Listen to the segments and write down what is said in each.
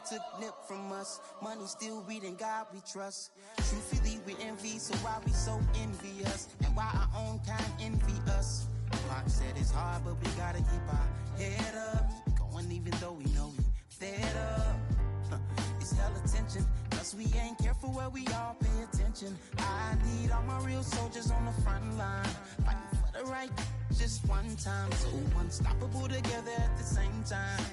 took nip from us. Money still we than God we trust. Truthfully we envy, so why we so envious? And why our own kind envy us? Mark said it's hard, but we gotta keep our head up. Going even though we know we fed up. It's hella tension, cause we ain't careful where we all pay attention. I need all my real soldiers on the front line, fighting for the right just one time. So unstoppable together at the same time,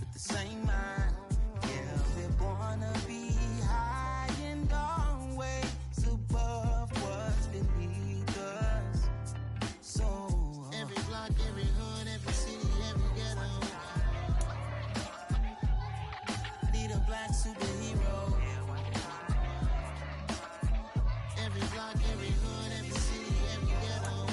with the same mind. Yeah, we're born to be high and always above what's beneath us. So every block, every hood, every city, every ghetto need a black superhero. Every block, every hood, every city, every ghetto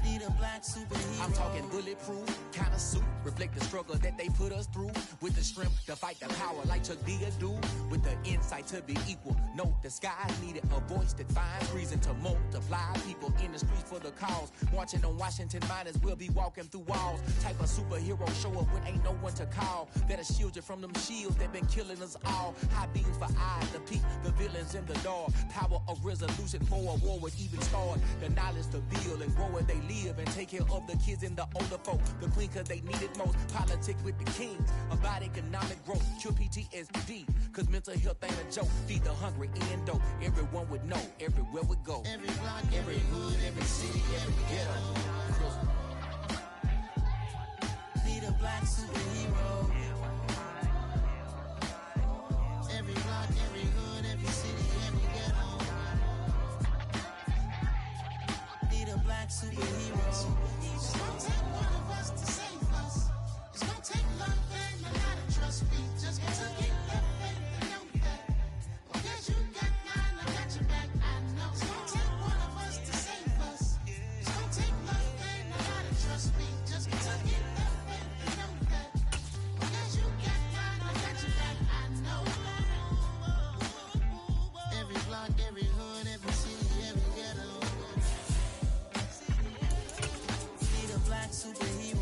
need a black superhero. I'm talking bulletproof kind of suit, reflect the struggle that they put us through. With the strength to fight the power like Chuck D do. With the insight to be equal. Note the skies needed a voice that finds reason to multiply. People in the streets for the cause. Marching on Washington, might as well be walking through walls. Type of superhero show up when ain't no one to call. That'll shield you from them shields that been killing us all. High beams for eyes to peek the villains in the dark. Power of resolution for a war would even start. The knowledge to build and grow where they live and take care of the kids and the older folk. The queen cause they need it most. Politics with the kings about economic growth. Cure PTSD cause mental health ain't a joke. Feed the hungry and dope. Everyone would know everywhere we go. Every block, every hood, every city, every ghetto need a black superhero. Every block, every hood, every city, every ghetto need a black superhero. It's gonna take one of us to save us. It's gonna take love and a lot of trust. We just got to get that faith and know that. Because you got mine, I got your back, I know. It's gonna take one of us to save us. It's gonna take love and a lot of trust. We just got to get that faith and know that. Because you got mine, I got your back, I know. Every block, every hood, every city, every ghetto need a black superhero.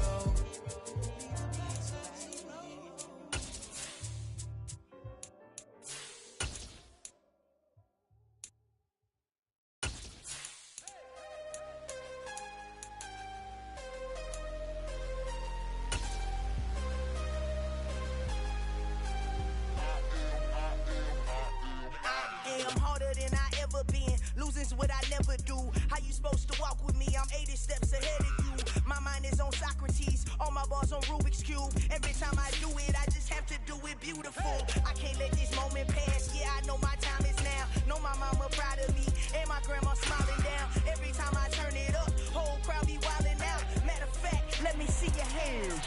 I'm harder than I ever been. Losing's what I never do. How you supposed to walk with me? I'm 80 steps ahead of you. My mind is on Socrates. All my bars on Rubik's Cube. Every time I do it, I just have to do it beautiful. I can't let this moment pass. Yeah, I know my time is now. Know my mama proud of me. And my grandma smiling down. Every time I turn it up, whole crowd be wildin' out. Matter of fact, let me see your hands.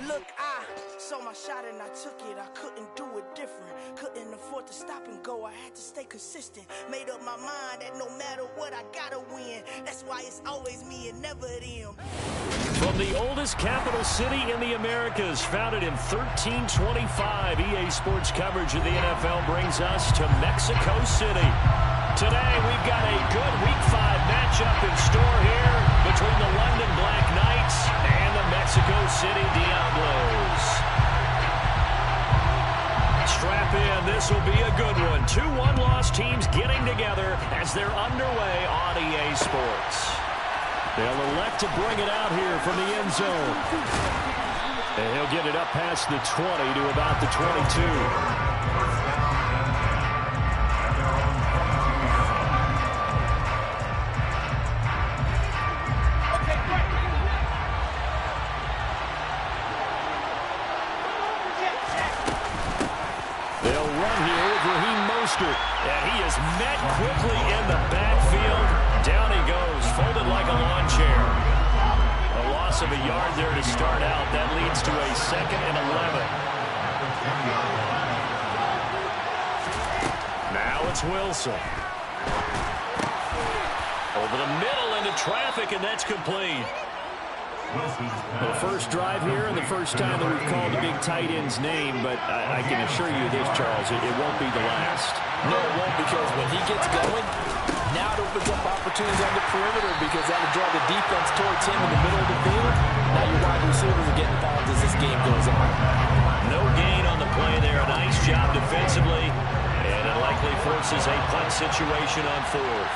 Look, I saw my shot and I took it. I couldn't do it different. Couldn't afford to stop and go. I had to stay consistent. Made up my mind that no matter what, I gotta win. That's why it's always me and never them. From the oldest capital city in the Americas, founded in 1325, EA Sports coverage of the NFL brings us to Mexico City. Today, we've got a good Week 5 matchup in store here between the London Black Knights and the Mexico City Diablos. Strap in, this will be a good one. Two one-loss teams getting together as they're underway on EA Sports. They'll elect to bring it out here from the end zone. And he'll get it up past the 20 to about the 22. And he is met quickly in the backfield. Down he goes, folded like a lawn chair. A loss of a yard there to start out. That leads to a 2nd and 11. Now it's Wilson. Over the middle into traffic, and that's complete. The first drive here and the first time that we've called the big tight end's name, but I can assure you this, Charles, it won't be the last. No, it won't, because when he gets going, Now it opens up opportunities on the perimeter because that would draw the defense towards him in the middle of the field. Now your wide receivers are getting involved as this game goes on. No gain on the play there. A nice job defensively. And it likely forces a punt situation on fourth.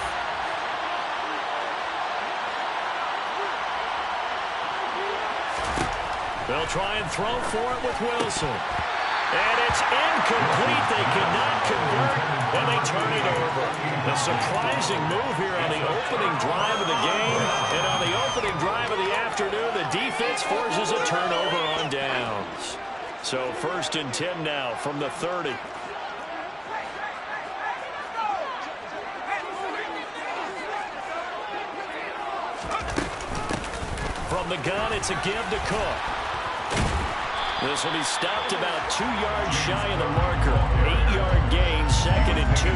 They'll try and throw for it with Wilson. And it's incomplete. They could not convert, and they turn it over. A surprising move here on the opening drive of the game. And on the opening drive of the afternoon, the defense forces a turnover on downs. So 1st and 10 now from the 30. From the gun, it's a give to Cook. This will be stopped about 2 yards shy of the marker. 8-yard gain, 2nd and 2.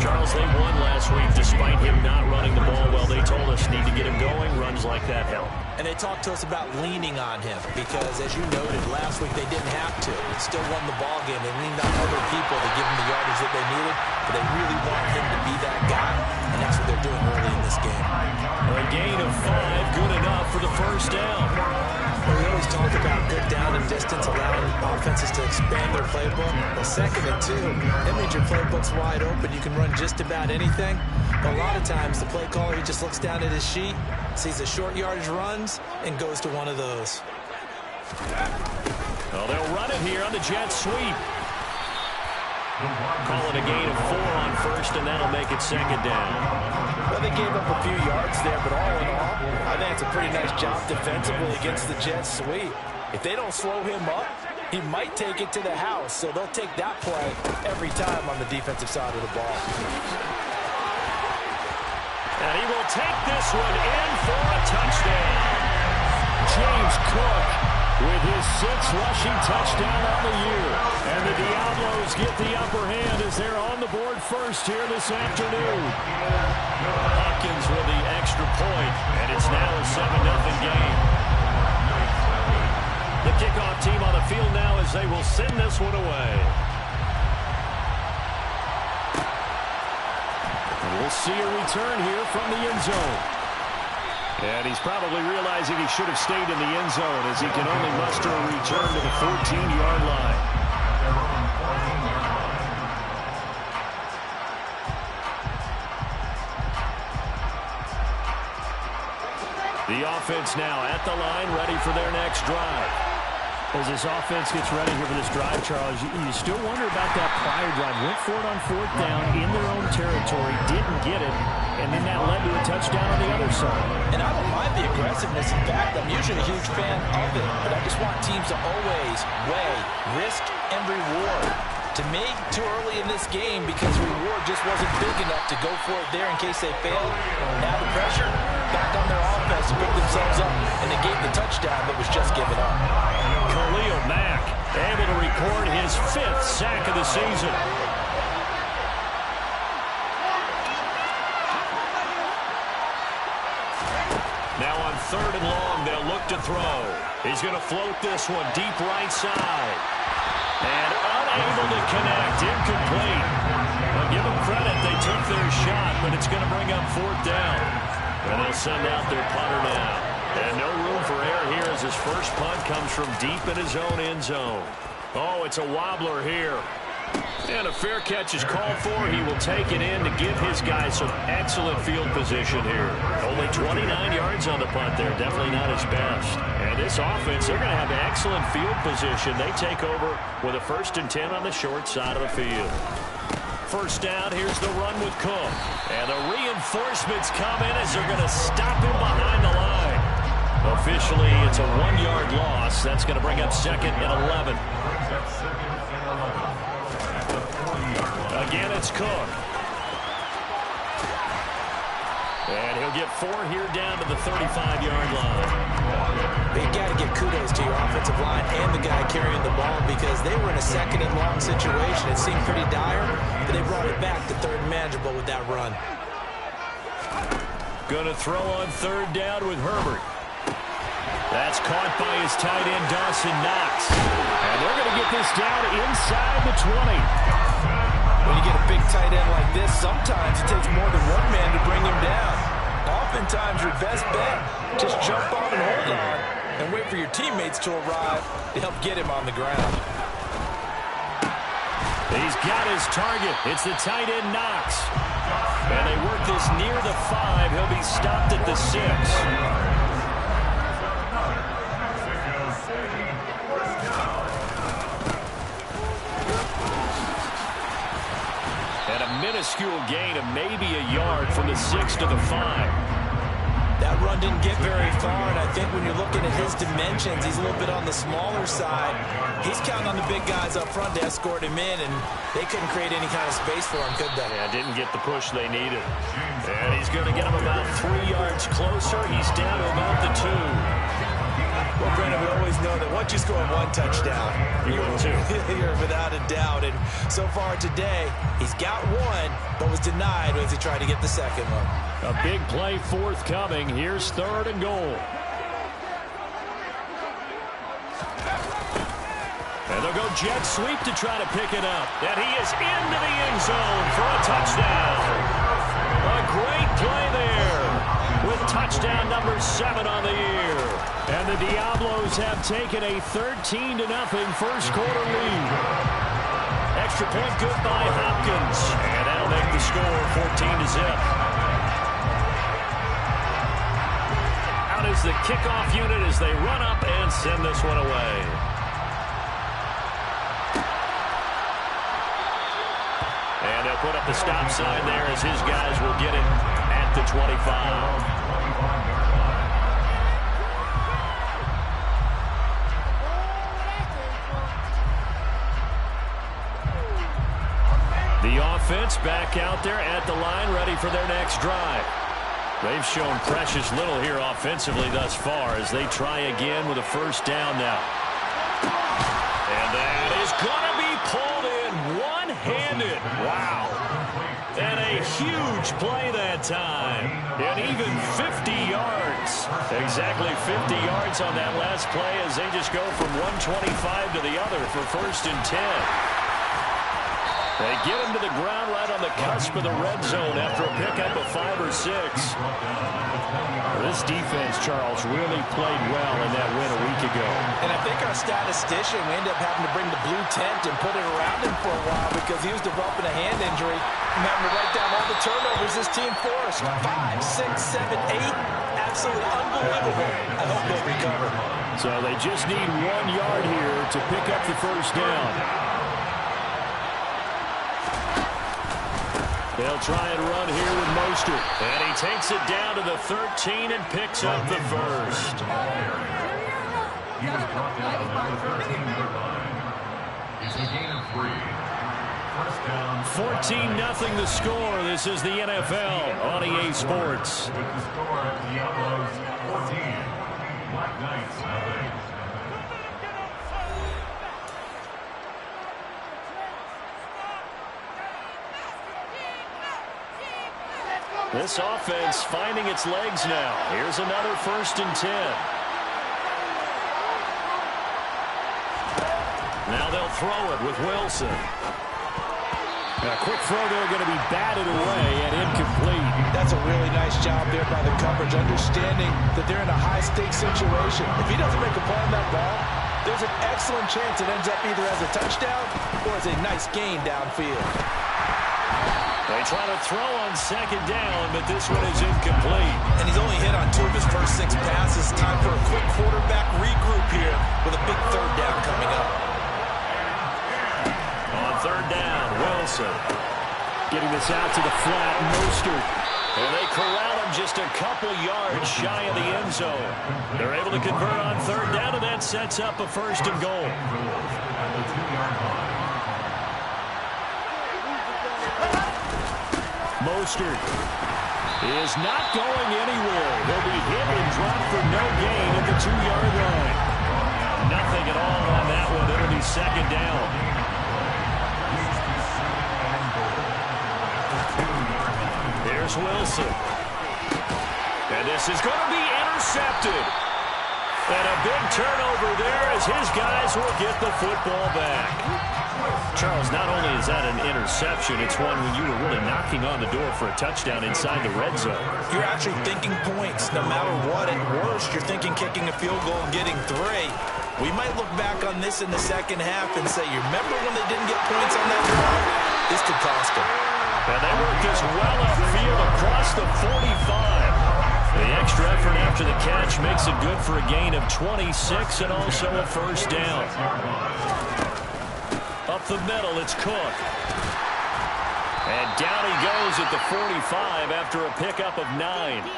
Charles, they won last week despite him not running the ball well. They told us need to get him going. Runs like that help. And they talked to us about leaning on him because, as you noted, last week they didn't have to. They still won the ball game. They leaned on other people to give him the yardage that they needed, but they really wanted him to be that guy, and that's what they're doing early in this game. A gain of 5, good enough for the first down. We always talk about good down and distance, allowing offenses to expand their playbook. Well, 2nd and 2, that means your playbook's wide open. You can run just about anything. But a lot of times, the play caller, he just looks down at his sheet, sees the short yardage runs, and goes to one of those. Well, they'll run it here on the jet sweep. Call it a gain of 4 on first, and that'll make it 2nd down. Well, they gave up a few yards there, but all in all, I think it's a pretty nice job defensively against the jet sweep. If they don't slow him up, he might take it to the house, so they'll take that play every time on the defensive side of the ball. And he will take this one in for a touchdown. James Cook with his 6th rushing touchdown on the year. And the Diablos get the upper hand as they're on the board first here this afternoon. Hopkins with the extra point, and it's now a 7-0 game. The kickoff team on the field now as they will send this one away. We'll see a return here from the end zone. And he's probably realizing he should have stayed in the end zone as he can only muster a return to the 14-yard line. The offense now at the line, ready for their next drive. As this offense gets ready here for this drive, Charles, you still wonder about that prior drive. Went for it on 4th down in their own territory, didn't get it, and then that led to a touchdown on the other side. And I don't mind the aggressiveness. In fact, I'm usually a huge fan of it, but I just want teams to always weigh risk and reward. To me, too early in this game because reward just wasn't big enough to go for it there in case they failed. Now the pressure back on their offense to pick themselves up, and they gave the touchdown that was just given up. Khalil Mack able to record his 5th sack of the season. Now on 3rd and long, they'll look to throw. He's going to float this one deep right side. And unable to connect, incomplete. Well, give them credit, they took their shot, but it's going to bring up 4th down. And they'll send out their punter now. And no room for error here as his first punt comes from deep in his own end zone. Oh, it's a wobbler here. And a fair catch is called for. He will take it in to give his guys some excellent field position here. Only 29 yards on the punt there. Definitely not his best. And this offense, they're going to have excellent field position. They take over with a 1st and 10 on the short side of the field. First down, here's the run with Cook. And the reinforcements come in as they're going to stop him behind the line. Officially, it's a 1-yard loss. That's going to bring up 2nd and 11. Again, it's Cook. And he'll get 4 here down to the 35-yard line. But you got to give kudos to your offensive line and the guy carrying the ball because they were in a 2nd and long situation. It seemed pretty dire, but they brought it back to 3rd and manageable with that run. Going to throw on 3rd down with Herbert. That's caught by his tight end, Dawson Knox. And they're going to get this down inside the 20. When you get a big tight end like this, sometimes it takes more than one man to bring him down. Oftentimes, your best bet, just jump on and hold on and wait for your teammates to arrive to help get him on the ground. He's got his target. It's the tight end, Knox. And they work this near the 5. He'll be stopped at the 6. And a minuscule gain of maybe a yard from the 6 to the 5. That run didn't get very far, and I think when you're looking at his dimensions, he's a little bit on the smaller side. He's counting on the big guys up front to escort him in, and they couldn't create any kind of space for him, could they? Yeah, didn't get the push they needed. And he's going to get him about 3 yards closer. He's down to about the 2. Well, Brendan, we always know that once you score one touchdown, you're without a doubt. And so far today, he's got one, but was denied as he tried to get the second one. A big play forthcoming. Here's 3rd and goal. And they'll go jet sweep to try to pick it up. And he is into the end zone for a touchdown. A great play there with touchdown number 7 on the year. And the Diablos have taken a 13-0 first quarter lead. Extra point good by Hopkins. And that'll make the score 14-0. Out is the kickoff unit as they run up and send this one away. And they'll put up the stop sign there as his guys will get it at the 25. The offense back out there at the line, ready for their next drive. They've shown precious little here offensively thus far as they try again with a first down now. And that is going to be pulled in one-handed. Wow. And a huge play that time. And even 50 yards. Exactly 50 yards on that last play as they just go from 125 to the other for 1st and 10. They get him to the ground right on the cusp of the red zone after a pickup of 5 or 6. This defense, Charles, really played well in that win a week ago. And I think our statistician, we ended up having to bring the blue tent and put it around him for a while because he was developing a hand injury and having to write down all the turnovers this team forced. 5, 6, 7, 8. Absolutely unbelievable. I hope they'll recover. So they just need 1 yard here to pick up the first down. They'll try and run here with Mostert. And he takes it down to the 13 and picks up the first. He was brought down at the 13-yard line. It's a gain of 3. First down. 14-0 the score. This is the NFL on EA Sports. With the score, Diablos 14. Black Knights nothing. This offense finding its legs now. Here's another 1st and 10. Now they'll throw it with Wilson. And a quick throw there going to be batted away and incomplete. That's a really nice job there by the coverage, understanding that they're in a high-stakes situation. If he doesn't make a play on that ball, there's an excellent chance it ends up either as a touchdown or as a nice gain downfield. They try to throw on 2nd down, but this one is incomplete. And he's only hit on 2 of his first 6 passes. Time for a quick quarterback regroup here with a big 3rd down coming up. On 3rd down, Wilson getting this out to the flat. Mostert. And they corral him just a couple yards shy of the end zone. They're able to convert on 3rd down, and that sets up a 1st and goal. Mostert is not going anywhere. He'll be hit and dropped for no gain at the 2-yard line. Nothing at all on that one. It'll be 2nd down. Here's Wilson. And this is going to be intercepted. And a big turnover there as his guys will get the football back. Charles, not only is that an interception, it's one when you were really knocking on the door for a touchdown inside the red zone. You're actually thinking points. No matter what, at worst, you're thinking kicking a field goal and getting 3. We might look back on this in the second half and say, you remember when they didn't get points on that drive? This could cost them. And they work this well upfield across the 45. The extra effort after the catch makes it good for a gain of 26 and also a first down. Up the middle, it's Cook. And down he goes at the 45 after a pickup of 9.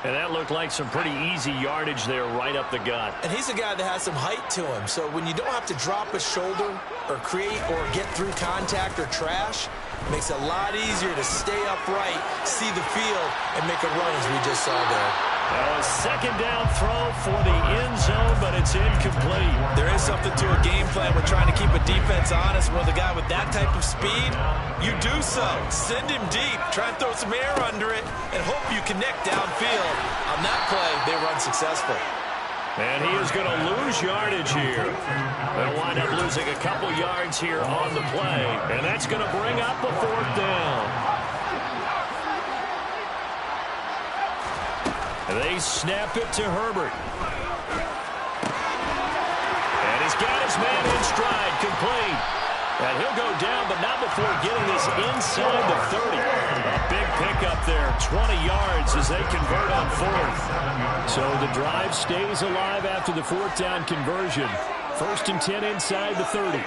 And that looked like some pretty easy yardage there right up the gut. And he's a guy that has some height to him. So when you don't have to drop a shoulder or create or get through contact or trash, it makes it a lot easier to stay upright, see the field, and make a run as we just saw there. Now a second down throw for the end zone, but it's incomplete. There is something to a game plan with trying to keep a defense honest. With a guy with that type of speed, you do so. Send him deep, try and throw some air under it, and hope you connect downfield. On that play, they were unsuccessful. And he is going to lose yardage here. They'll wind up losing a couple yards here on the play, and that's going to bring up a 4th down. They snap it to Herbert. And he's got his man in stride, complete. And he'll go down, but not before getting this inside the 30. A big pickup there, 20 yards as they convert on 4th. So the drive stays alive after the 4th down conversion. 1st and 10 inside the 30.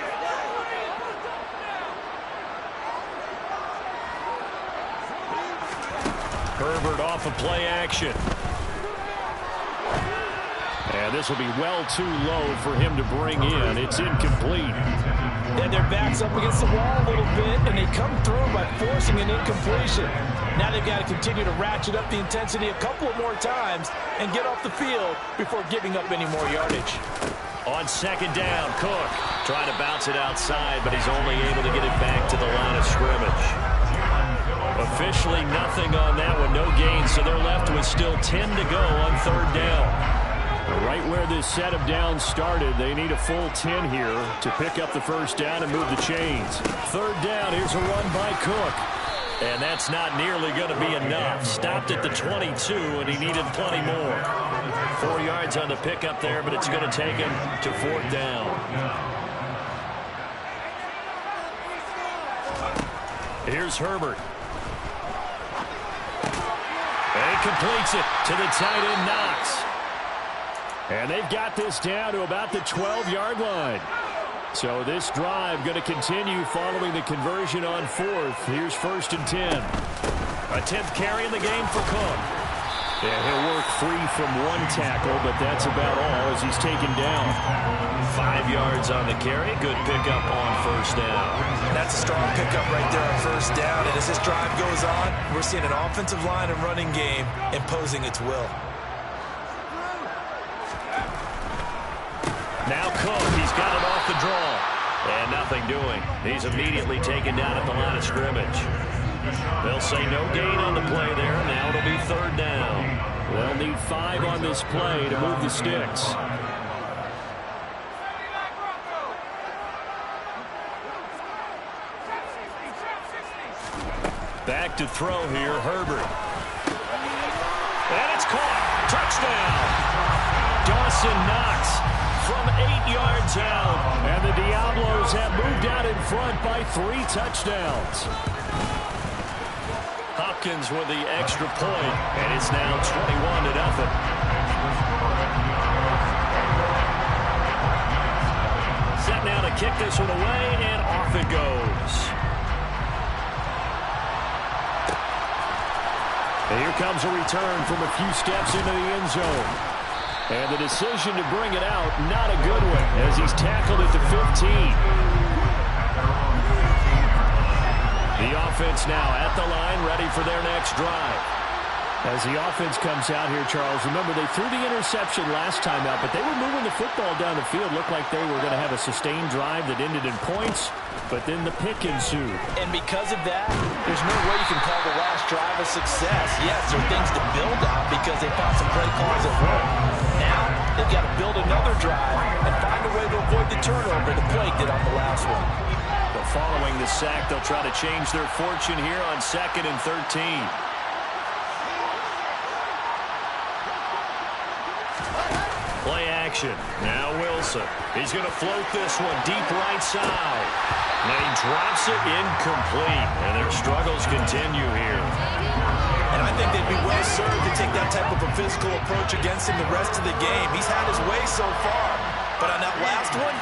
Herbert off of play action. And this will be well too low for him to bring in. It's incomplete. And their back's up against the wall a little bit, and they come through by forcing an incompletion. Now they've got to continue to ratchet up the intensity a couple of more times and get off the field before giving up any more yardage. On 2nd down, Cook trying to bounce it outside, but he's only able to get it back to the line of scrimmage. Officially nothing on that one, no gain, so they're left with still 10 to go on 3rd down. Right where this set of downs started, they need a full 10 here to pick up the 1st down and move the chains. 3rd down, here's a run by Cook. And that's not nearly going to be enough. Stopped at the 22, and he needed plenty more. 4 yards on the pickup there, but it's going to take him to 4th down. Here's Herbert. And he completes it to the tight end, Knox. And they've got this down to about the 12-yard line. So this drive going to continue following the conversion on 4th. Here's 1st and 10. A 10th carry in the game for Cook. Yeah, he'll work free from 1 tackle, but that's about all as he's taken down. 5 yards on the carry. Good pickup on 1st down. That's a strong pickup right there on 1st down. And as this drive goes on, we're seeing an offensive line and running game imposing its will. Now Cook, he's got it off the draw. And nothing doing. He's immediately taken down at the line of scrimmage. They'll say no gain on the play there. Now it'll be 3rd down. They'll need 5 on this play to move the sticks. Back to throw here, Herbert. And it's caught. Touchdown. Dawson Knox from 8 yards out. And the Diablos have moved out in front by 3 touchdowns. Hopkins with the extra point, and it's now 21-0. Set now to kick this one away, and off it goes. And here comes a return from a few steps into the end zone. And the decision to bring it out, not a good one, as he's tackled at the 15. The offense now at the line, ready for their next drive. As the offense comes out here, Charles, remember they threw the interception last time out, but they were moving the football down the field. Looked like they were going to have a sustained drive that ended in points, but then the pick ensued. And because of that, there's no way you can call the last drive a success. Yes, there are things to build on because they found some play calls at work. Now, they've got to build another drive and find a a way to avoid the turnover the play did on the last one. But following the sack, they'll try to change their fortune here on 2nd and 13. Play action. Now Wilson. He's going to float this one deep right side. And he drops it incomplete. And their struggles continue here. And I think they'd be well served to take that type of a physical approach against him the rest of the game. He's had his way so far. But on that last one,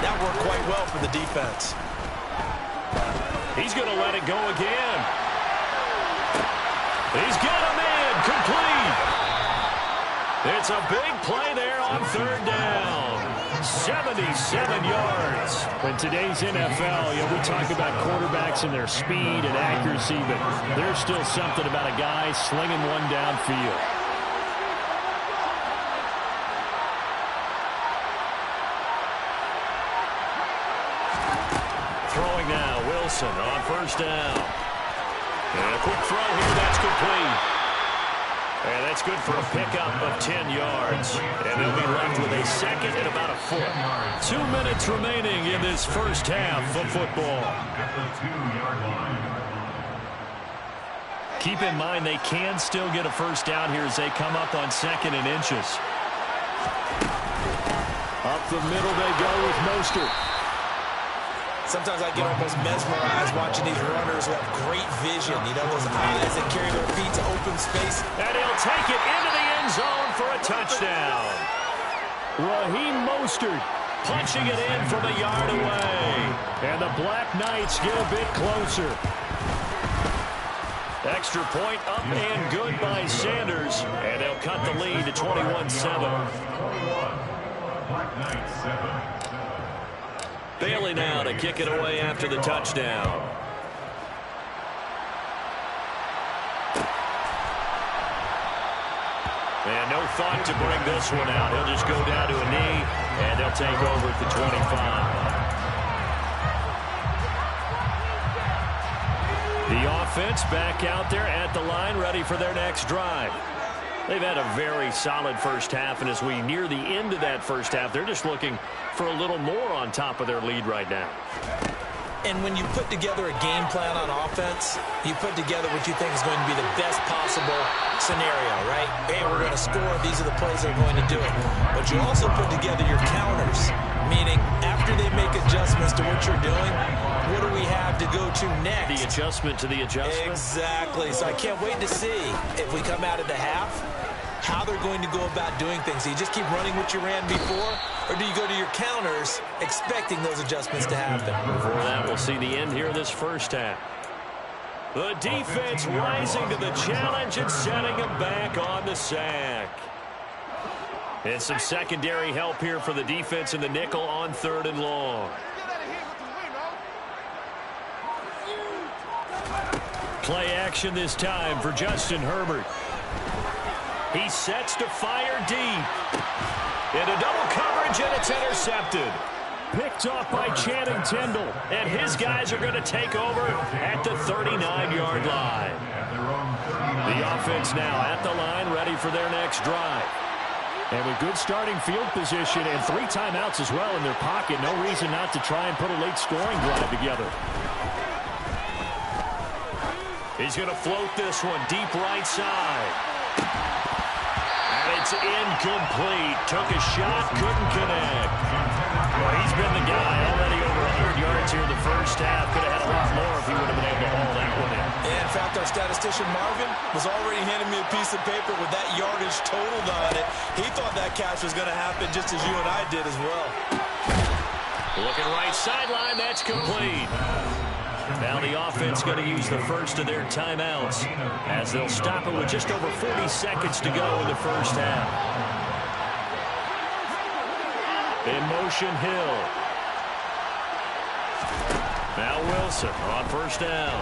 that worked quite well for the defense. He's going to let it go again. He's got him in. Complete. It's a big play there on 3rd down. 77 yards. In today's NFL, we talk about quarterbacks and their speed and accuracy, but there's still something about a guy slinging one downfield. Throwing now, Wilson on 1st down. And a quick throw here, that's complete. And that's good for a pickup of 10 yards. And they'll be left with a 2nd and about a foot. 2 minutes remaining in this first half of football. Keep in mind they can still get a first down here as they come up on 2nd and inches. Up the middle they go with Mostert. Sometimes I get almost mesmerized watching these runners who have great vision. Those eyes that carry their feet to open space. And he'll take it into the end zone for a touchdown. Raheem Mostert punching it in from a yard away. And the Black Knights get a bit closer. Extra point up and good by Sanders. And they'll cut the lead to 21-7. Black Knights 7. Bailey now to kick it away after the touchdown. And no thought to bring this one out. He'll just go down to a knee, and they'll take over at the 25. The offense back out there at the line, ready for their next drive. They've had a very solid first half, and as we near the end of that first half, they're just looking for a little more on top of their lead right now. And when you put together a game plan on offense, you put together what you think is going to be the best possible scenario, right? Hey, we're going to score. These are the plays that are going to do it. But you also put together your counters, meaning after they make adjustments to what you're doing, what do we have to go to next? The adjustment to the adjustment? Exactly. So I can't wait to see if we come out of the half, how they're going to go about doing things. Do you just keep running what you ran before, or do you go to your counters expecting those adjustments to happen? Before that, we'll see the end here of this first half. The defense rising to the challenge and setting them back on the sack. And some secondary help here for the defense in the nickel on 3rd and long. Play action this time for Justin Herbert. He sets to fire deep. Into double coverage, and it's intercepted. Picked off by Channing Tindall. And his guys are going to take over at the 39-yard line. The offense now at the line, ready for their next drive. And with good starting field position and 3 timeouts as well in their pocket, no reason not to try and put a late scoring drive together. He's going to float this one deep right side. And it's incomplete. Took a shot, couldn't connect. Well, he's been the guy already over 100 yards here in the first half. Could have had a lot more if he would have been able to haul that one in. And in fact, our statistician Marvin was already handing me a piece of paper with that yardage totaled on it. He thought that catch was going to happen just as you and I did as well. Looking right sideline, that's complete. Now the offense going to use the first of their timeouts as they'll stop it with just over 40 seconds to go in the first half. In motion, Hill. Now Wilson on 1st down.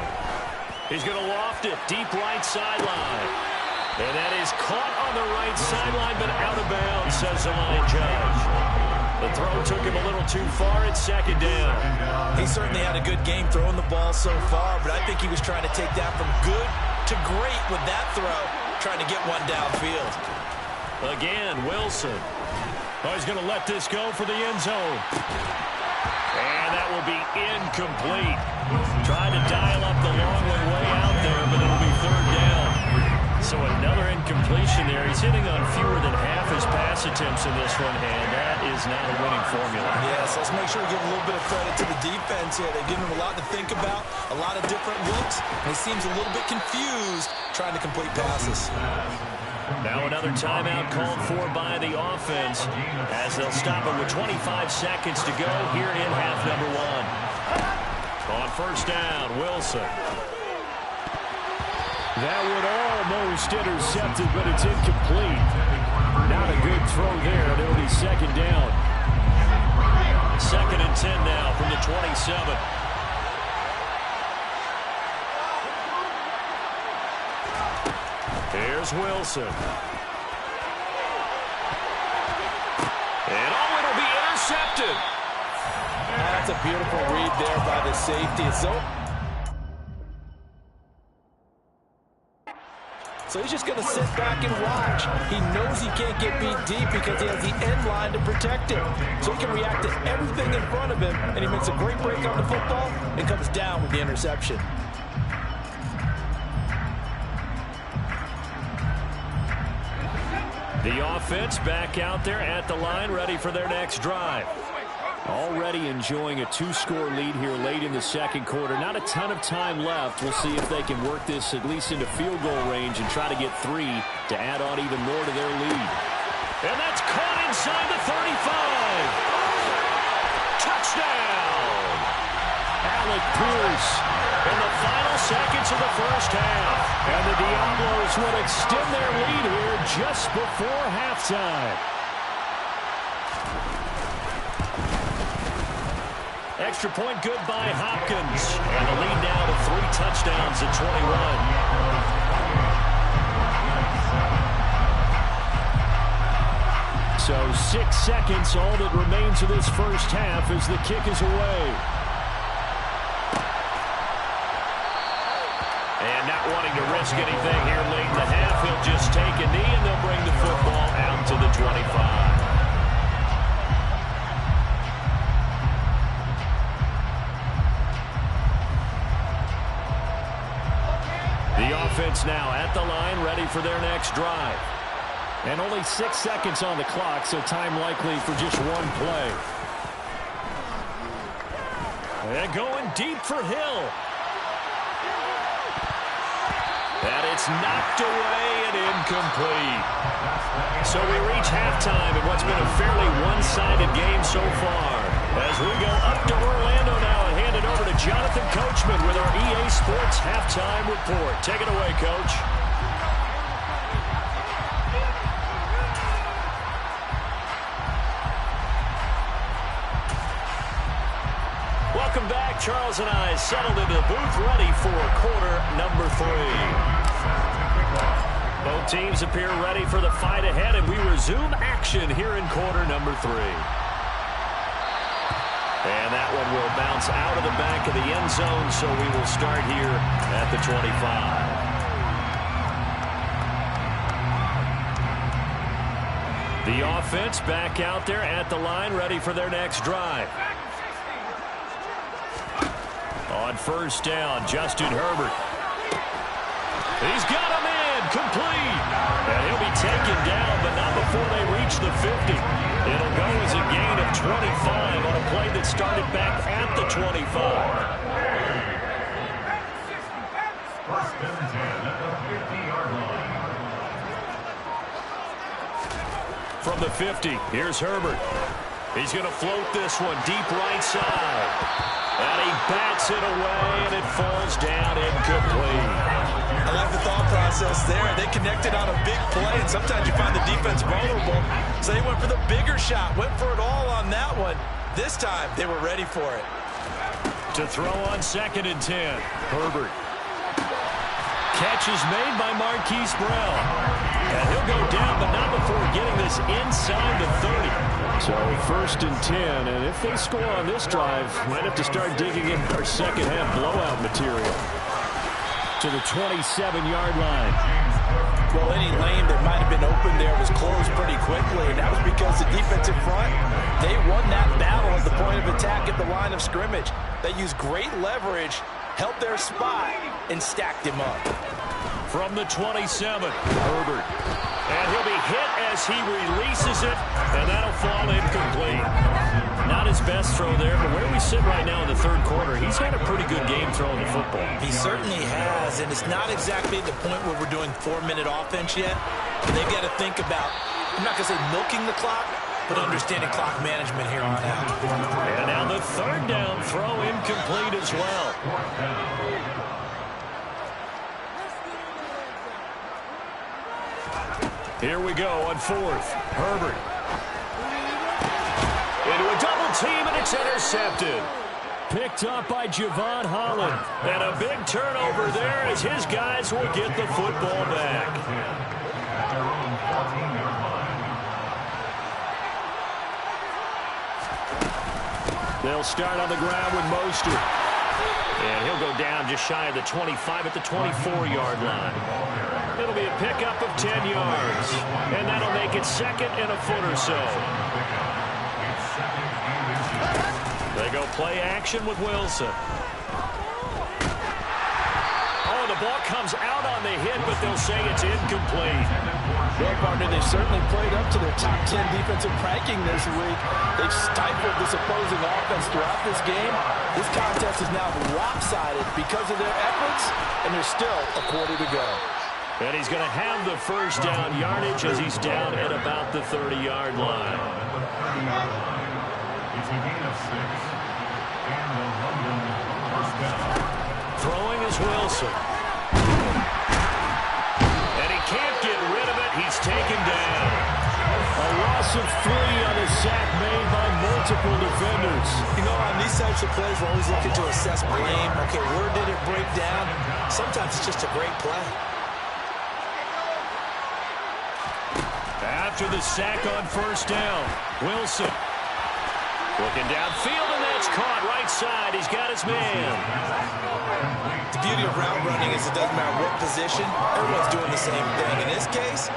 He's going to loft it deep right sideline. And that is caught on the right sideline, but out of bounds, says the line judge. The throw took him a little too far at 2nd down. He certainly had a good game throwing the ball so far, but I think he was trying to take that from good to great with that throw, trying to get one downfield. Again, Wilson. Oh, he's going to let this go for the end zone. And that will be incomplete. Tried to dial up the long one way out there, but it'll be third down. So another incompletion there. He's hitting on fewer than half his pass attempts in this one, and that is not a winning formula. Yes, let's make sure we give a little bit of credit to the defense here. They've given him a lot to think about, a lot of different looks, and he seems a little bit confused trying to complete passes. Now another timeout called for by the offense as they'll stop it with 25 seconds to go here in half number one. On first down, Wilson. That would almost intercept it, but it's incomplete. Not a good throw there, and it'll be second down. Second and 10 now from the 27. Here's Wilson. And it'll be intercepted. That's a beautiful read there by the safety. So he's just going to sit back and watch. He knows he can't get beat deep because he has the end line to protect him. So he can react to everything in front of him, and he makes a great break on the football and comes down with the interception. The offense back out there at the line, ready for their next drive. Already enjoying a two-score lead here late in the second quarter. Not a ton of time left. We'll see if they can work this at least into field goal range and try to get 3 to add on even more to their lead. And that's caught inside the 35. Touchdown! Alec Pierce in the final seconds of the first half. And the Diablos will extend their lead here just before halftime. Extra point good by Hopkins. And the lead now to 3 touchdowns at 21. So 6 seconds, all that remains of this first half as the kick is away. And not wanting to risk anything here late in the half, he'll just take a knee and they'll bring the football out to the 25. The offense now at the line, ready for their next drive. And only 6 seconds on the clock, so time likely for just one play. And going deep for Hill. And it's knocked away and incomplete. So we reach halftime in what's been a fairly one-sided game so far. As we go up to Orlando now and hand it over to Jonathan Coachman with our EA Sports Halftime Report. Take it away, Coach. Welcome back. Charles and I settled into the booth ready for quarter number 3. Both teams appear ready for the fight ahead, and we resume action here in quarter number 3. And that one will bounce out of the back of the end zone, so we will start here at the 25. The offense back out there at the line, ready for their next drive. On first down, Justin Herbert. He's got him in, complete. And he'll be taken down, but not before they reach the 50. It'll go as a gain of 25 on a play that started back at the 25. First and 10 at the 50-yard line. From the 50, here's Herbert. He's going to float this one deep right side. And he bats it away, and it falls down incomplete. I like the thought process there. They connected on a big play, and sometimes you find the defense vulnerable. So they went for the bigger shot, went for it all on that one. This time, they were ready for it. To throw on second and 10, Herbert. Catch is made by Marquise Brown. And he'll go down, but not before getting this inside the 30. So first and 10, and if they score on this drive, might have to start digging in our second half blowout material. To the 27-yard line. Well, any lane that might have been open there was closed pretty quickly, and that was because the defensive front, they won that battle at the point of attack at the line of scrimmage. They used great leverage, held their spot, and stacked him up. From the 27, Herbert. And he'll be hit as he releases it, and that'll fall incomplete. Not his best throw there, but where we sit right now in the third quarter, he's had a pretty good game throwing the football. He certainly has, and it's not exactly the point where we're doing 4-minute offense yet. They've got to think about, I'm not going to say milking the clock, but understanding clock management here on out. And now the third down throw incomplete as well. Here we go on fourth. Herbert. Into a double team, and it's intercepted. Picked up by Javon Holland. And a big turnover there as his guys will get the football back. They'll start on the ground with Mostert. And he'll go down just shy of the 25 at the 24-yard line. It'll be a pickup of 10 yards. And that'll make it second and a foot or so. They go play action with Wilson. Oh, the ball comes out on the hit, but they'll say it's incomplete. Well, partner, they've certainly played up to their top 10 defensive ranking this week. They've stifled this opposing offense throughout this game. This contest is now lopsided because of their efforts, and there's still a quarter to go. And he's going to have the first down yardage as he's down at about the 30-yard line. It's a gain of 6, and the London first down. Throwing is Wilson. And he can't get rid of it. He's taken down. A loss of 3 on a sack made by multiple defenders. You know, on these types of plays, we're always looking to assess blame. Okay, where did it break down? Sometimes it's just a great play. After the sack on first down, Wilson. Looking downfield, and that's caught right side. He's got his man. The beauty of route running is it doesn't matter what position. Everyone's doing the same thing. In this case,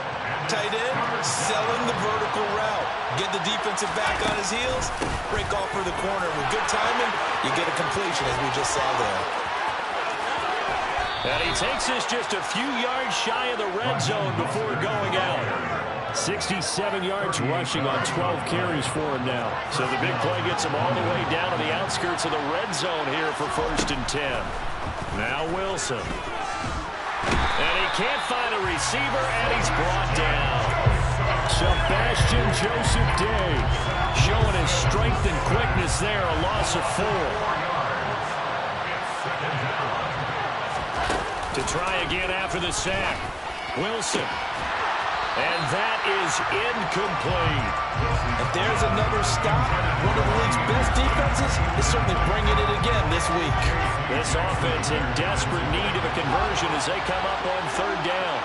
tight end, selling the vertical route. Get the defensive back on his heels, break off for the corner. With good timing, you get a completion, as we just saw there. And he takes this just a few yards shy of the red zone before going out. 67 yards rushing on 12 carries for him now. So the big play gets him all the way down to the outskirts of the red zone here for 1st and 10. Now Wilson. And he can't find a receiver, and he's brought down. Sebastian Joseph Day showing his strength and quickness there, a loss of 4. To try again after the sack. Wilson. And that is incomplete. And there's another stop. One of the league's best defenses is certainly bringing it again this week. This offense in desperate need of a conversion as they come up on third down.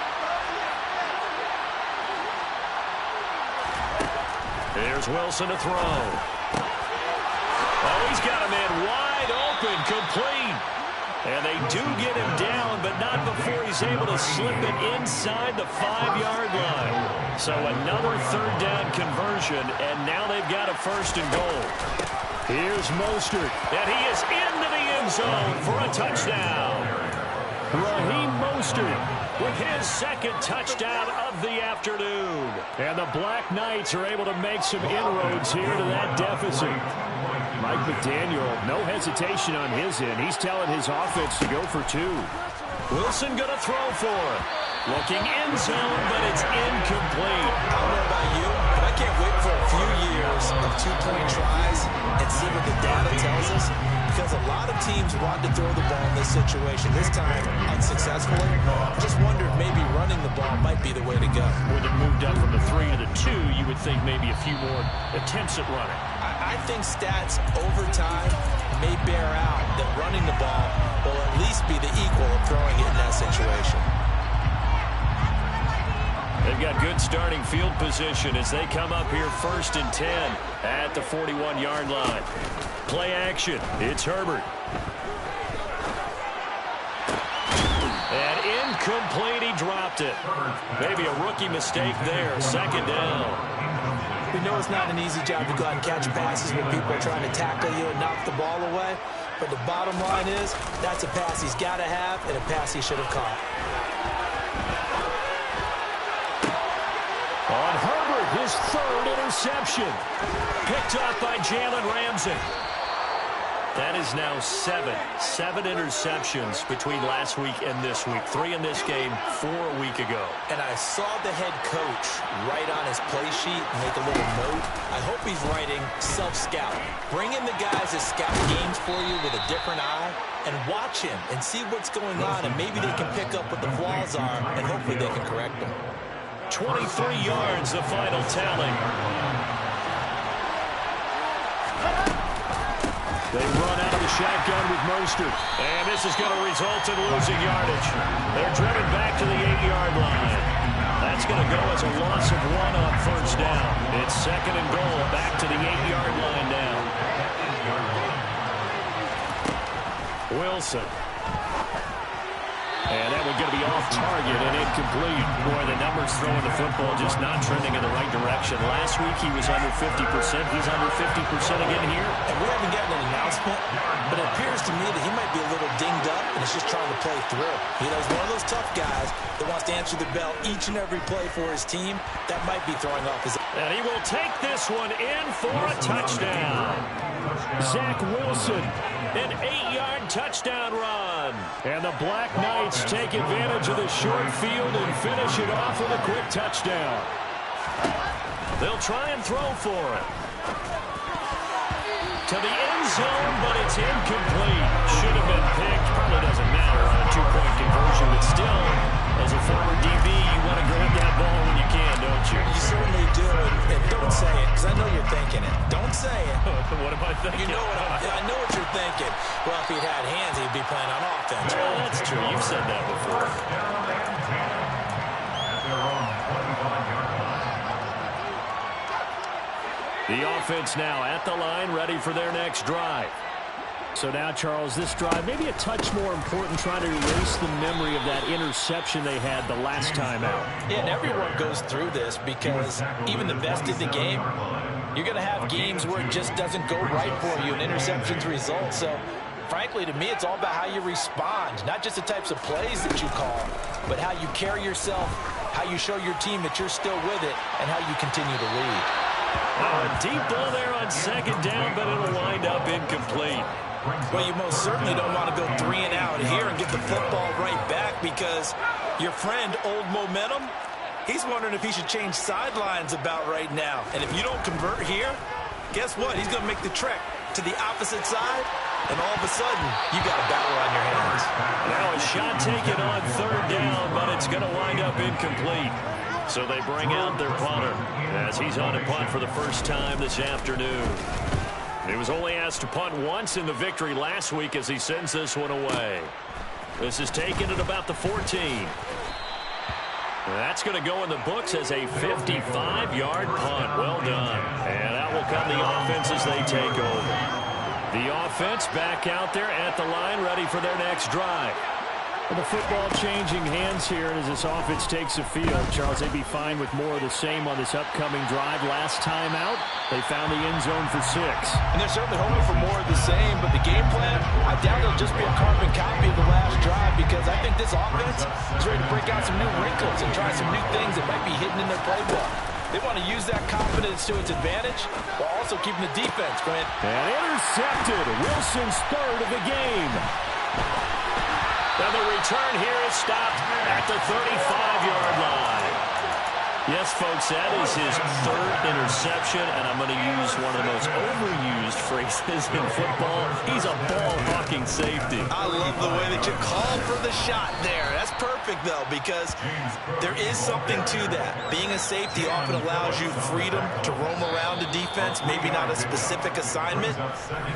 Here's Wilson to throw. Oh, he's got a man wide open, complete. And they do get him down, but not before he's able to slip it inside the 5-yard line. So another third down conversion, and now they've got a 1st and goal. Here's Mostert, and he is into the end zone for a touchdown. Raheem Mostert with his 2nd touchdown of the afternoon. And the Black Knights are able to make some inroads here to that deficit. Mike McDaniel, no hesitation on his end. He's telling his offense to go for 2. Wilson going to throw for it. Looking end zone, but it's incomplete. I don't know about you, but I can't wait for a few years of 2-point tries and see what the data tells us. Because a lot of teams want to throw the ball in this situation. This time, unsuccessfully. I just wonder if maybe running the ball might be the way to go. With it moved up from the 3 to the 2, you would think maybe a few more attempts at running. I think stats over time may bear out that running the ball will at least be the equal of throwing it in that situation. They've got good starting field position as they come up here 1st and 10 at the 41-yard line. Play action. It's Herbert. And Incomplete. He dropped it. Maybe a rookie mistake there. Second down. We know it's not an easy job to go out and catch passes when people are trying to tackle you and knock the ball away. But the bottom line is, that's a pass he's got to have and a pass he should have caught. On Herbert, his third interception. Picked up by Jalen Ramsey. That is now seven interceptions between last week and this week. 3 in this game, 4 a week ago. And I saw the head coach write on his play sheet, make a little note. I hope he's writing self-scout. Bring in the guys that scout games for you with a different eye and watch him and see what's going on, and maybe they can pick up what the flaws are, and hopefully they can correct them. 23 yards, the final tally. They run out of the shotgun with Mostert. And this is going to result in losing yardage. They're driven back to the 8-yard line. That's going to go as a loss of 1 on first down. It's second and goal, back to the 8-yard line now. Wilson. And that one's going to be off target and incomplete. Boy, the numbers throwing the football just not trending in the right direction. Last week he was under 50%. He's under 50% again here. And we haven't gotten an announcement, but it appears to me that he might be a little dinged up and is just trying to play through. You know, he's one of those tough guys that wants to answer the bell each and every play for his team. That might be throwing off his... And he will take this one in for a touchdown. Zach Wilson, an 8-yard touchdown run. And the Black Knights take advantage of the short field and finish it off with a quick touchdown. They'll try and throw for it. To the end zone, but it's incomplete. Should have been picked. Probably doesn't matter on a 2-point conversion, but still, as a former DB, you want to grab that ball when you can, don't you? You certainly do, and don't say it, because I know you're thinking it. Don't say it. What am I thinking? You know I know what you're thinking. Well, if he'd had hands, he'd be playing on offense. Well, that's true. You've said that before. The offense now at the line, ready for their next drive. So now, Charles, this drive maybe a touch more important, trying to erase the memory of that interception they had the last time out. Yeah, and everyone goes through this because even the best in the game, you're going to have games where it just doesn't go right for you, and interceptions result. So, frankly, to me, it's all about how you respond, not just the types of plays that you call, but how you carry yourself, how you show your team that you're still with it, and how you continue to lead. A deep ball there on second down, but it'll wind up incomplete. Well, you most certainly don't want to go 3 and out here and get the football right back, because your friend, Old Momentum, he's wondering if he should change sidelines about right now. And if you don't convert here, guess what? He's going to make the trek to the opposite side, and all of a sudden, you got a battle on your hands. Now a shot taken on third down, but it's going to wind up incomplete. So they bring out their punter as he's on to punt for the first time this afternoon. He was only asked to punt once in the victory last week as he sends this one away. This is taken at about the 14. That's going to go in the books as a 55-yard punt. Well done. And out will come the offense as they take over. The offense back out there at the line, ready for their next drive. Well, the football changing hands here, and as this offense takes the field, Charles, they'd be fine with more of the same on this upcoming drive. Last time out, they found the end zone for 6. And they're certainly hoping for more of the same, but the game plan, I doubt it'll just be a carbon copy of the last drive, because I think this offense is ready to break out some new wrinkles and try some new things that might be hidden in their playbook. They want to use that confidence to its advantage while also keeping the defense, Grant. And intercepted. Wilson's third of the game. And the return here is stopped at the 35-yard line. Yes, folks, that is his third interception, and I'm going to use one of the most overused phrases in football. He's a ball-hawking safety. I love the way that you called for the shot there. That's perfect, though, because there is something to that. Being a safety often allows you freedom to roam around the defense, maybe not a specific assignment.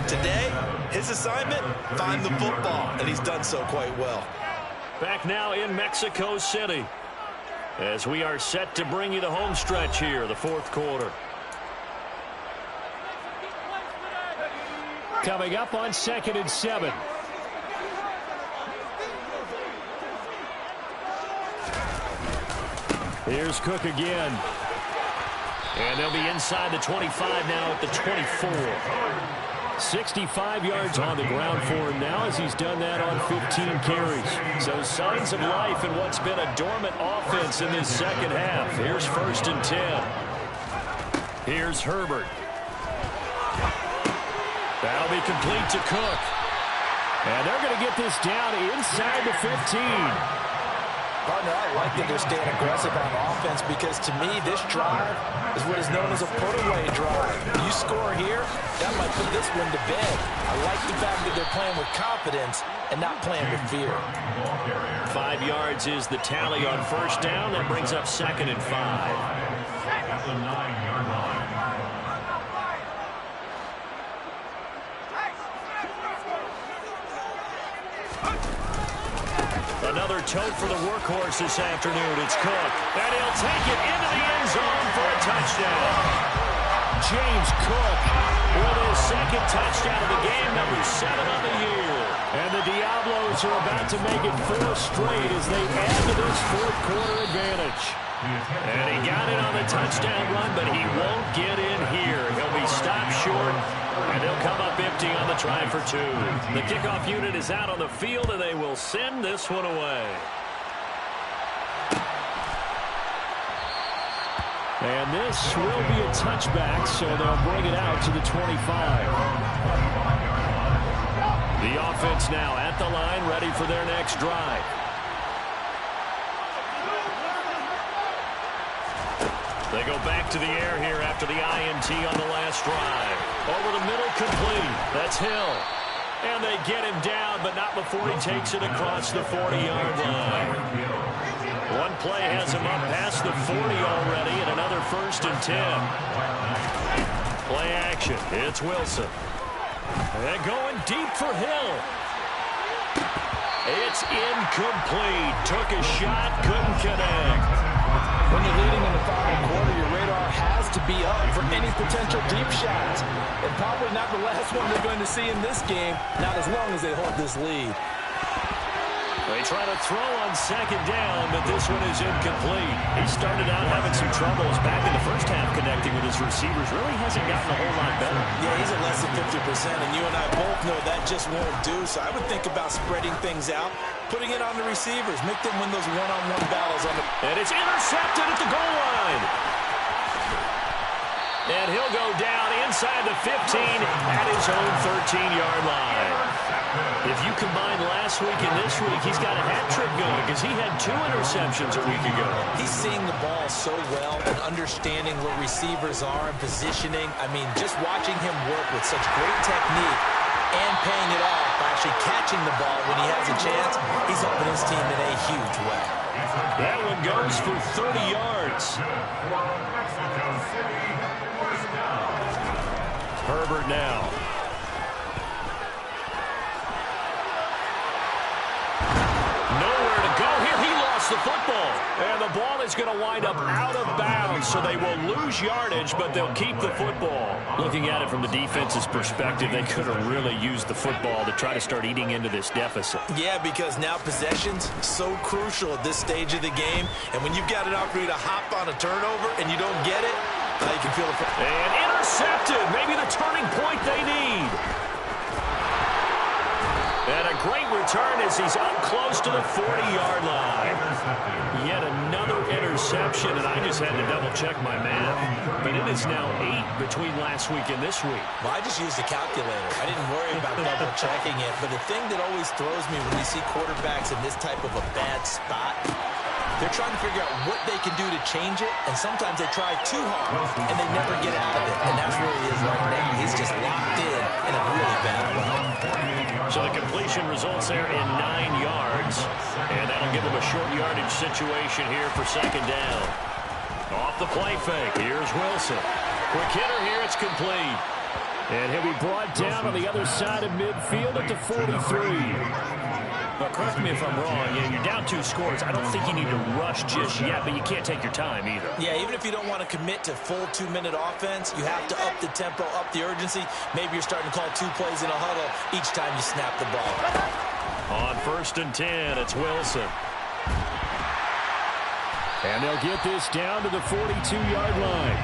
Today, his assignment, find the football, and he's done so quite well. Back now in Mexico City, as we are set to bring you the home stretch here, the fourth quarter. Coming up on 2nd and 7. Here's Cook again. And they'll be inside the 25 now at the 24. 65 yards on the ground for him now as he's done that on 15 carries. So signs of life in what's been a dormant offense in this second half. Here's 1st and 10. Here's Herbert. That'll be complete to Cook. And they're going to get this down inside the 15. Partner, I like that they're staying aggressive on offense because to me this drive is what is known as a put-away drive. You score here, that might put this one to bed. I like the fact that they're playing with confidence and not playing with fear. 5 yards is the tally on 1st down. That brings up 2nd and 5. At the 9-yard line. Another tote for the workhorse this afternoon. It's Cook. And he'll take it into the end zone for a touchdown. James Cook with his 2nd touchdown of the game, number 7 on the year. And the Diablos are about to make it 4 straight as they add to this 4th quarter advantage. And he got it on the touchdown run, but he won't get in here. He'll be stopped short, and they'll come up empty on the try for 2. The kickoff unit is out on the field, and they will send this one away. And this will be a touchback, so they'll bring it out to the 25. The offense now at the line, ready for their next drive. They go back to the air here after the INT on the last drive. Over the middle, complete. That's Hill. And they get him down, but not before he takes it across the 40-yard line. One play has him up past the 40 already, and another 1st and 10. Play action. It's Wilson. And going deep for Hill. It's incomplete. Took a shot, couldn't connect. When you're leading in the final quarter, your radar has to be up for any potential deep shots. And probably not the last one they're going to see in this game, not as long as they hold this lead. They try to throw on 2nd down, but this one is incomplete. He started out having some troubles back in the first half connecting with his receivers. Really hasn't gotten a whole lot better. Yeah, he's at less than 50%, and you and I both know that just won't do. So I would think about spreading things out, putting it on the receivers, make them win those one-on-one battles. And it's intercepted at the goal line. And he'll go down inside the 15 at his own 13-yard line. If you combine last week and this week, he's got a hat trick going because he had 2 interceptions a week ago. He's seeing the ball so well and understanding where receivers are and positioning. I mean, just watching him work with such great technique and paying it off by actually catching the ball when he has a chance, he's helping his team in a huge way. That one goes for 30 yards. Herbert now. Nowhere to go here. He lost the football. And the ball is going to wind up out of bounds, so they will lose yardage, but they'll keep the football. Looking at it from the defense's perspective, they could have really used the football to try to start eating into this deficit. Yeah, because now possession's so crucial at this stage of the game. And when you've got an opportunity to hop on a turnover and you don't get it, now you can feel it. And intercepted. Maybe the turning point they need. And a great return as he's up close to the 40-yard line. Yet another interception, and I just had to double-check my math. But it is now 8 between last week and this week. Well, I just used a calculator. I didn't worry about double-checking it. But the thing that always throws me when you see quarterbacks in this type of a bad spot, they're trying to figure out what they can do to change it, and sometimes they try too hard, and they never get out of it. And that's where he is right now. He's just locked in a really bad way. So the completion results there in 9 yards, and that'll give him a short yardage situation here for 2nd down. Off the play fake, here's Wilson. Quick hitter here, it's complete. And he'll be brought down on the other side of midfield at the 43. But correct me if I'm wrong, you're down 2 scores. I don't think you need to rush just yet, but you can't take your time either. Yeah, even if you don't want to commit to full 2-minute offense, you have to up the tempo, up the urgency. Maybe you're starting to call 2 plays in a huddle each time you snap the ball. On 1st and 10, it's Wilson. And they'll get this down to the 42-yard line.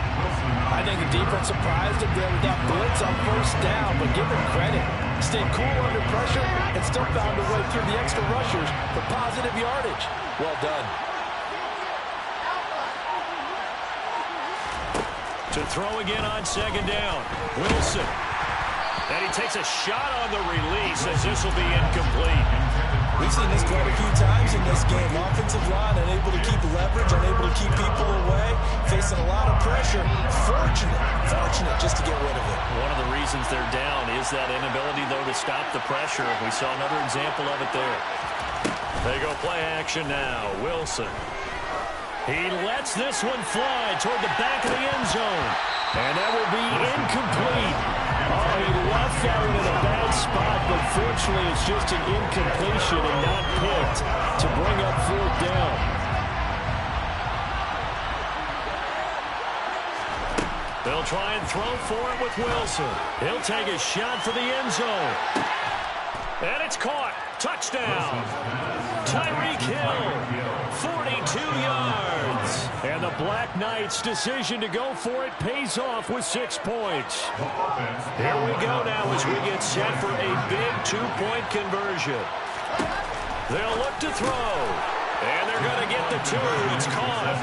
I think the defense surprised him there with that blitz on first down, but give him credit. Stayed cool under pressure and still found a way through the extra rushers for positive yardage. Well done. To throw again on second down. Wilson. And he takes a shot on the release as this will be incomplete. We've seen this quite a few times in this game. Offensive line unable to keep leverage, unable to keep people away, facing a lot of pressure. Fortunate just to get rid of it. One of the reasons they're down is that inability, though, to stop the pressure. We saw another example of it there. They go play action now. Wilson. He lets this one fly toward the back of the end zone. And that will be incomplete. Oh, he left that one in a bad spot, but fortunately it's just an incompletion and not picked to bring up fourth down. They'll try and throw for it with Wilson. He'll take a shot for the end zone. And it's caught. Touchdown. Tyreek Hill, 42 yards. And the Black Knights' decision to go for it pays off with 6 points. Here we go now as we get set for a big 2-point conversion. They'll look to throw. And they're going to get the 2. It's caught.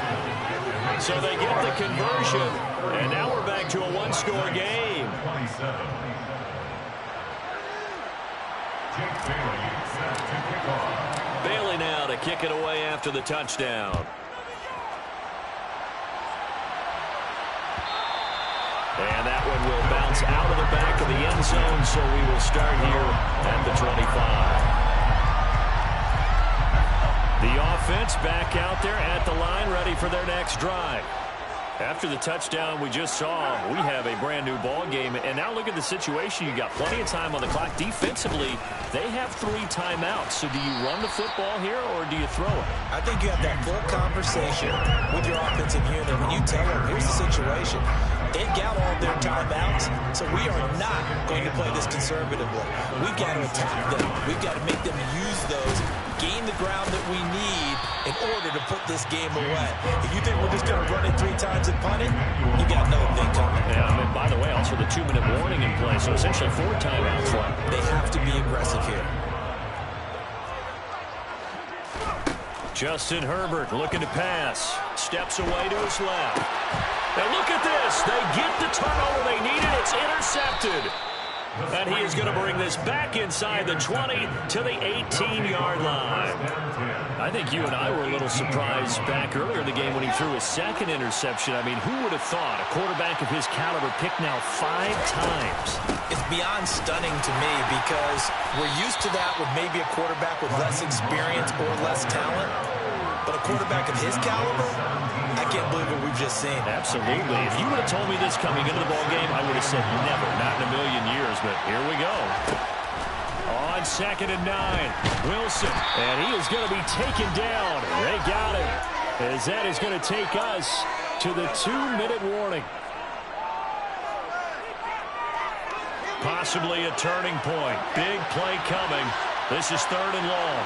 So they get the conversion. And now we're back to a one-score game. Bailey now to kick it away after the touchdown. And that one will bounce out of the back of the end zone, so we will start here at the 25. The offense back out there at the line, ready for their next drive. After the touchdown we just saw, we have a brand-new ball game. And now look at the situation. You got plenty of time on the clock. Defensively, they have 3 timeouts. So do you run the football here or do you throw it? I think you have that full conversation with your offensive unit. When you tell them, here's the situation. They've got all their timeouts, so we are not going to play this conservatively. We've got to attack them. We've got to make them use those, gain the ground that we need in order to put this game away. If you think we're just going to run it 3 times and punt it, you got another thing coming. Yeah, I mean, by the way, also the 2-minute warning in play, so essentially 4 timeouts left. They have to be aggressive here. Justin Herbert looking to pass. Steps away to his left. And look at this. They get the turnover they needed. It's intercepted. And he is going to bring this back inside the 20 to the 18-yard line. I think you and I were a little surprised back earlier in the game when he threw his second interception. I mean, who would have thought a quarterback of his caliber picked now 5 times? It's beyond stunning to me because we're used to that with maybe a quarterback with less experience or less talent. But a quarterback of his caliber, I can't believe what we've just seen. Absolutely. If you would have told me this coming into the ballgame, I would have said never, not in a million years. But here we go. On 2nd and 9, Wilson. And he is going to be taken down. They got him. As that is going to take us to the 2-minute warning. Possibly a turning point. Big play coming. This is 3rd and long.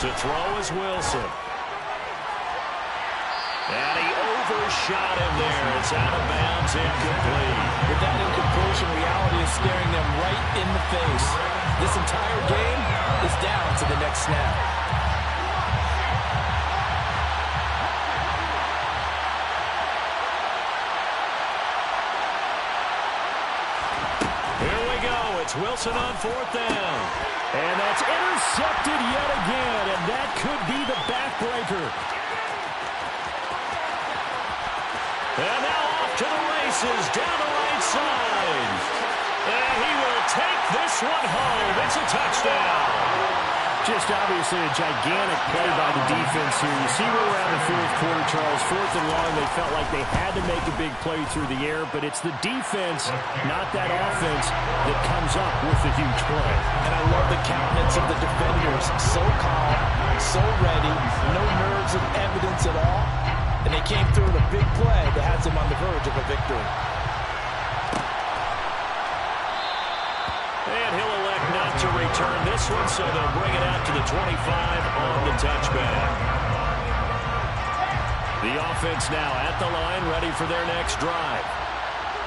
To throw is Wilson. And he overshot him there. It's out of bounds, incomplete. With that incompletion, reality is staring them right in the face. This entire game is down to the next snap. Here we go. It's Wilson on 4th down. And that's intercepted yet again, and that could be the backbreaker. And now off to the races, down the right side. And he will take this one home. It's a touchdown. Just obviously a gigantic play by the defense here. You see where we're at in the 4th quarter, Charles. 4th and long, they felt like they had to make a big play through the air, but it's the defense, not that offense, that comes up with the huge play. And I love the countenance of the defenders. So calm, so ready, no nerves of evidence at all. And they came through with a big play that has them on the verge of a victory. And he'll elect not to return this one, so they'll bring it out to the 25 on the touchback. The offense now at the line, ready for their next drive.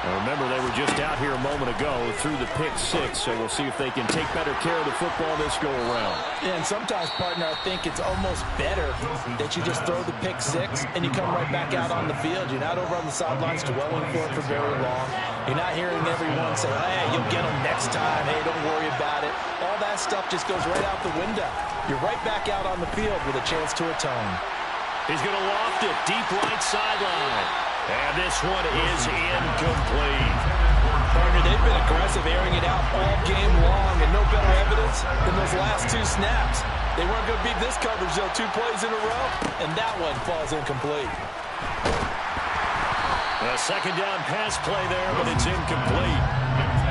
Now remember, they were just out here a moment ago through the pick six, so we'll see if they can take better care of the football this go-around. Yeah, and sometimes, partner, I think it's almost better that you just throw the pick six and you come right back out on the field. You're not over on the sidelines dwelling for it for very long. You're not hearing everyone say, hey, you'll get them next time. Hey, don't worry about it. All that stuff just goes right out the window. You're right back out on the field with a chance to atone. He's going to loft it deep right sideline. And this one is incomplete. Partner, they've been aggressive, airing it out all game long, and no better evidence than those last two snaps. They weren't going to beat this coverage, though, 2 plays in a row, and that one falls incomplete. A second down pass play there, but it's incomplete.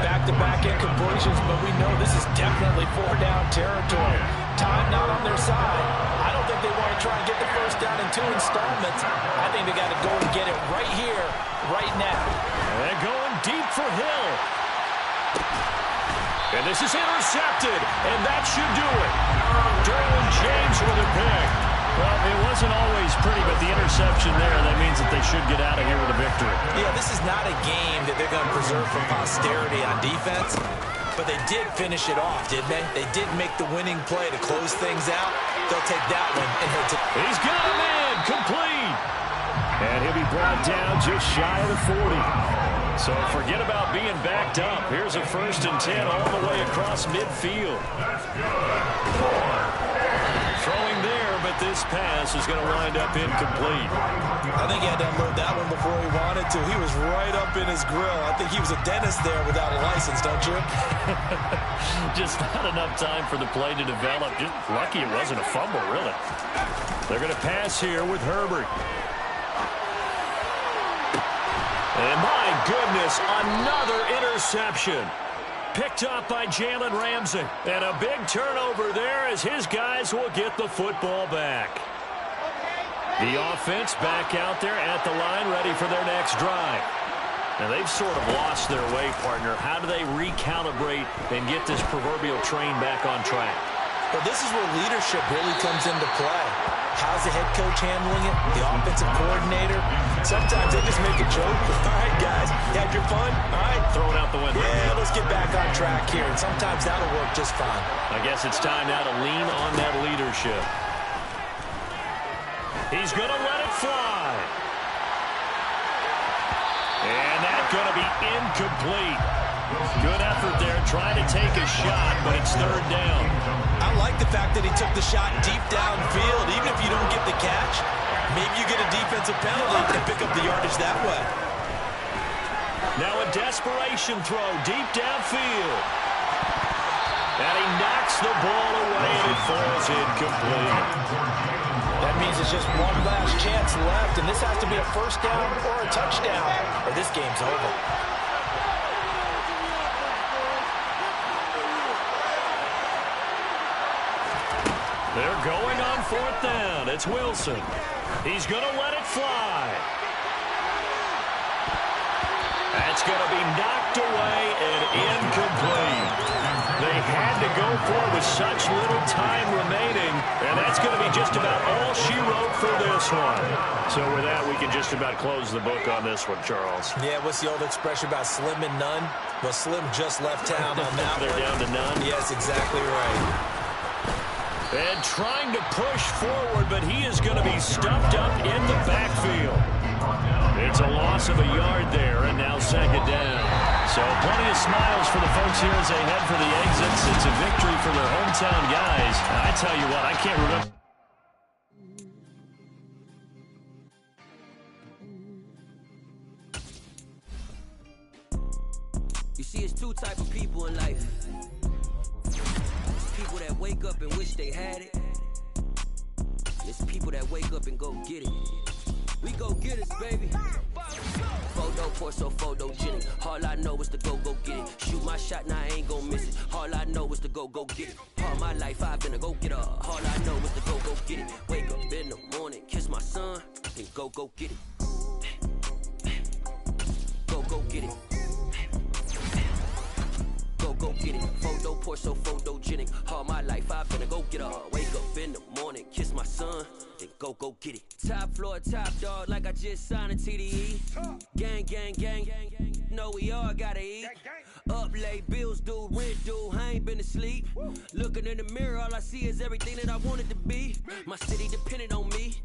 Back-to-back incompletions, but we know this is definitely 4-down territory. Time not on their side. I don't think they want to try and get the first down in 2 installments. I think they got to go and get it right here, right now. They're going deep for Hill. And this is intercepted, and that should do it. Derwin James with a pick. Well, it wasn't always pretty, but the interception there, that means that they should get out of here with a victory. Yeah, this is not a game that they're going to preserve for posterity on defense, but they did finish it off, didn't they? They did make the winning play to close things out. They'll take that one and head to... He's got him in, complete. And he'll be brought down just shy of the 40. So forget about being backed up. Here's a 1st and 10 all the way across midfield. Throwing there, but this pass is going to wind up incomplete. I think he had to unload that one before he wanted to. He was right up in his grill. I think he was a dentist there without a license, don't you? Just not enough time for the play to develop. Just lucky it wasn't a fumble, really. They're going to pass here with Herbert. And my goodness, another interception. Picked up by Jalen Ramsey. And a big turnover there as his guys will get the football back. The offense back out there at the line, ready for their next drive. Now they've sort of lost their way, partner. How do they recalibrate and get this proverbial train back on track? Well, this is where leadership really comes into play. How's the head coach handling it? The offensive coordinator? Sometimes they just make a joke. All right, guys, you had your fun? All right. Throw it out the window. Yeah, let's get back on track here. And sometimes that'll work just fine. I guess it's time now to lean on that leadership. He's going to let it fly. And that's going to be incomplete. Good effort there, trying to take a shot, but it's 3rd down. I like the fact that he took the shot deep downfield. Even if you don't get the catch, maybe you get a defensive penalty and pick up the yardage that way. Now a desperation throw deep downfield. And he knocks the ball away and it falls incomplete. That means it's just one last chance left, and this has to be a 1st down or a touchdown, or this game's over. They're going on 4th down. It's Wilson. He's going to let it fly. That's going to be knocked away and incomplete. They had to go for it with such little time remaining, and that's going to be just about all she wrote for this one. So with that, we can just about close the book on this one, Charles. Yeah, what's the old expression about slim and none? Well, Slim just left town on that They're down to none? Yes, exactly right. And trying to push forward, but he is going to be stuffed up in the backfield. It's a loss of a yard there, and now 2nd down. So plenty of smiles for the folks here as they head for the exits. It's a victory for their hometown guys. I tell you what, I can't remember. You see, it's 2 type of people in life. People that wake up and wish they had it. It's people that wake up and go get it. We go get it, baby. Photo poor, so photogenic. All I know is to go get it. Shoot my shot, now I ain't gon' miss it. All I know is to go get it. All my life I've been a go-getter. All I know is to go get it. Wake up in the morning, kiss my son, then go get it. Go get it. Go get it. Photo poor, so photogenic. All my life I've been a go-getter. Wake up in the morning, kiss my son, then go get it. Top floor, top dog, like I just signed a TDE. Gang, gang, gang, gang, gang. Know we all gotta eat. Up late, bills due, rent due, I ain't been asleep. Looking in the mirror, all I see is everything that I wanted to be. My city depended on me,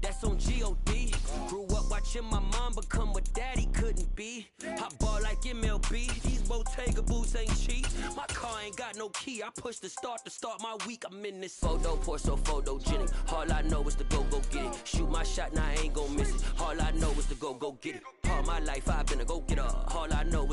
that's on G.O.D. Grew up watching my mom become what daddy couldn't be. I ball like MLB, these Bottega boots ain't cheap. My car ain't got no key, I push the start to start my week. I'm in this photo, pour so photogenic. All I know is to go get it. Shoot my shot, now I ain't gon' miss it. All I know is to go get it. All my life I've been a go-getter. All I know is